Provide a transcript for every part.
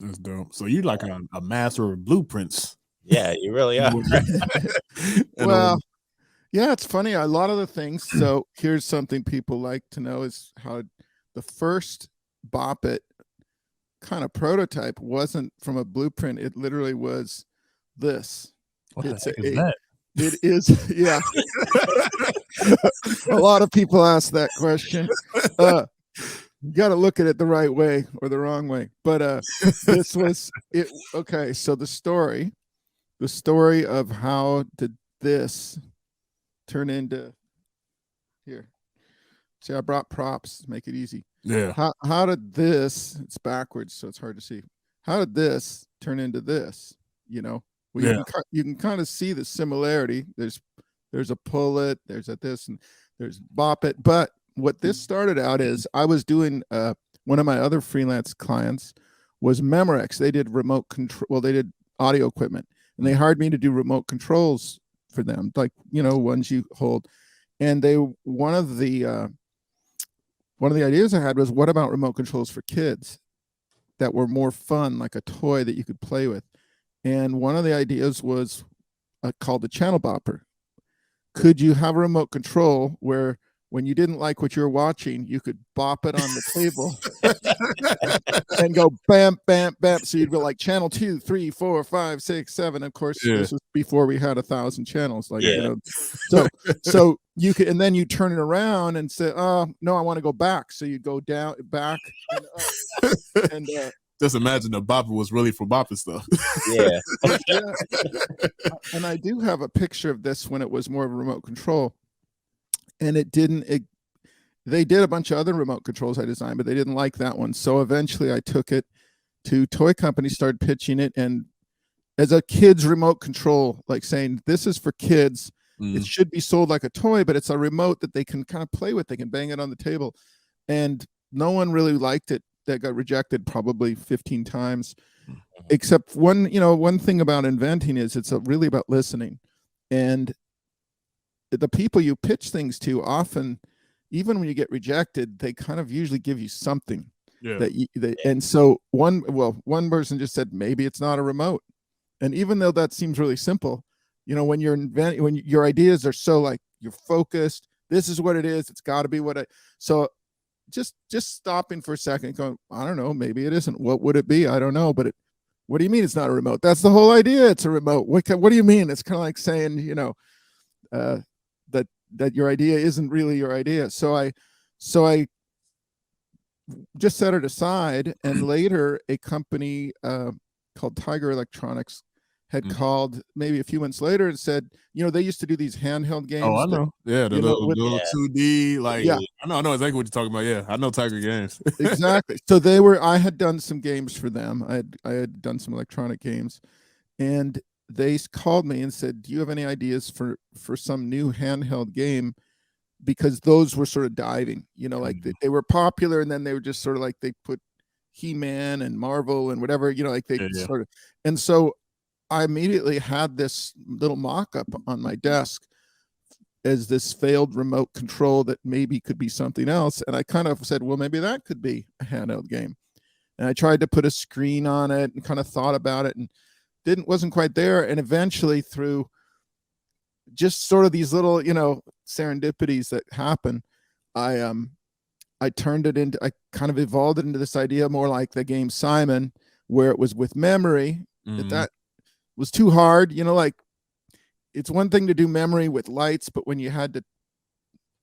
That's dope. So you like a master of blueprints. Yeah, you really are. Well, yeah, it's funny. A lot of the things. So here's something people like to know is how the first Bop It kind of prototype wasn't from a blueprint. It literally was this. What It's the heck is that? It is, yeah. A lot of people ask that question. You got to look at it the right way or the wrong way. But this was it. Okay, so the story of how did this turn into here. See, I brought props to make it easy. Yeah. How did this? It's backwards, so it's hard to see. How did this turn into this? You know, well, you can kind of see the similarity. There's a pull it, there's a this, and there's bop it. But what this started out is I was doing one of my other freelance clients was Memorex. They did remote control. Well, they did audio equipment, and they hired me to do remote controls for them, like ones you hold. And one of the ideas I had was, what about remote controls for kids that were more fun, like a toy that you could play with? And one of the ideas was called the channel bopper. Could you have a remote control where when you didn't like what you were watching, you could bop it on the table and go bam, bam, bam. So you'd go like channel 2, 3, 4, 5, 6, 7. Of course, this was before we had 1,000 channels. Like, so you could, and then you turn it around and say, oh, no, I want to go back. So you go down, back, and up. And just imagine the bopper was really for bopping stuff. Yeah. And I do have a picture of this when it was more of a remote control. And they did a bunch of other remote controls I designed, but they didn't like that one. So eventually I took it to toy companies, started pitching it, and as a kid's remote control, like saying, this is for kids. It should be sold like a toy, but it's a remote that they can kind of play with. They can bang it on the table. And no one really liked it. That got rejected probably 15 times, except one thing about inventing is it's really about listening. And the people you pitch things to often, even when you get rejected, they kind of usually give you something and so one person just said, maybe it's not a remote. And even though that seems really simple, when you're inventing, when your ideas are so like you're focused, this is what it is, it's got to be so just stopping for a second going, I don't know, maybe it isn't. What would it be? I don't know. But what do you mean it's not a remote? That's the whole idea. It's a remote. What do you mean? It's kind of like saying, that your idea isn't really your idea. So I just set it aside. And later a company called Tiger Electronics had called maybe a few months later and said, they used to do these handheld games. Oh, I know. The little 2D, like, I know exactly what you're talking about. Yeah, I know Tiger games. Exactly. So I had done some games for them. I had done some electronic games, and they called me and said, do you have any ideas for some new handheld game? Because those were sort of diving, like they were popular, and then they were just sort of like, they put He-Man and Marvel and whatever, like they sort of, and so I immediately had this little mock-up on my desk as this failed remote control that maybe could be something else. And I kind of said, well, maybe that could be a handheld game. And I tried to put a screen on it and kind of thought about it and wasn't quite there. And eventually, through just sort of these little, serendipities that happen, I turned it into, I kind of evolved it into this idea more like the game Simon, where it was with memory. That was too hard, like it's one thing to do memory with lights, but when you had to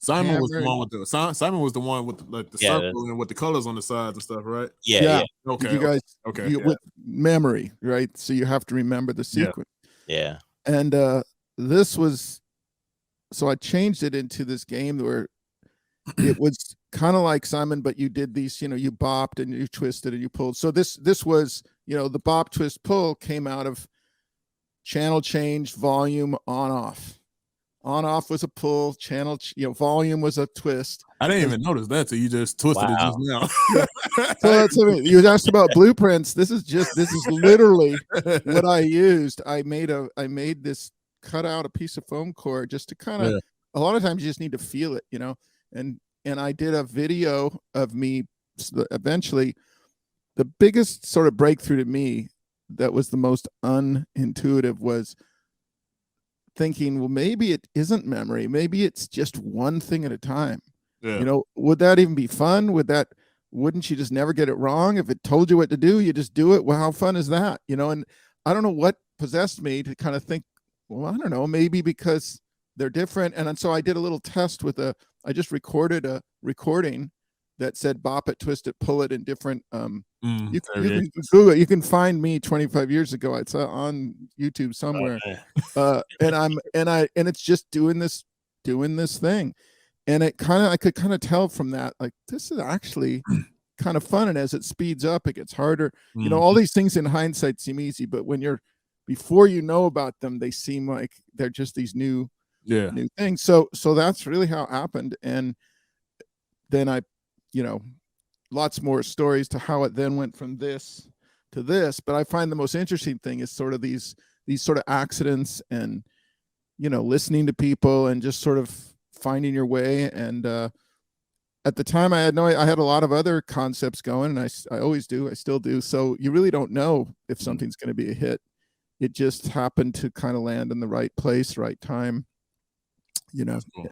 Simon was the one with the circle and with the colors on the sides and stuff, right? Yeah. Okay. You guys, with memory, right? So you have to remember the sequence. Yeah. And this was, so I changed it into this game where it was kind of like Simon, but you did these, you bopped and you twisted and you pulled. So this was, the bop, twist, pull came out of channel change, volume, on, off. On, off was a pull, channel, volume was a twist. I didn't even notice that till you just twisted it just now. So that's what I mean. You asked about blueprints. This is literally what I used. I made this, cut out a piece of foam core just to kind of, a lot of times you just need to feel it, and I did a video of me eventually the biggest sort of breakthrough to me that was the most unintuitive was thinking, well, maybe it isn't memory. Maybe it's just one thing at a time. Yeah. You know, would that even be fun? Wouldn't you just never get it wrong? If it told you what to do, you just do it. Well, how fun is that? You know, and I don't know what possessed me to kind of think, well, I don't know, maybe because they're different. And so I did a little test I just recorded a recording that said bop it, twist it, pull it in different you can Google it. You can find me 25 years ago. It's on YouTube somewhere. And it's just doing this thing. And I could kind of tell from that, like, this is actually kind of fun. And as it speeds up, it gets harder. You know, all these things in hindsight seem easy, but before you know about them, they seem like they're just these new things. So that's really how it happened. And then I, you know, lots more stories to how it then went from this to this. But I find the most interesting thing is sort of these sort of accidents and, you know, listening to people and just sort of finding your way. And at the time I had a lot of other concepts going, and I always do, I still do. So you really don't know if something's going to be a hit. It just happened to kind of land in the right place, right time, you know. Cool.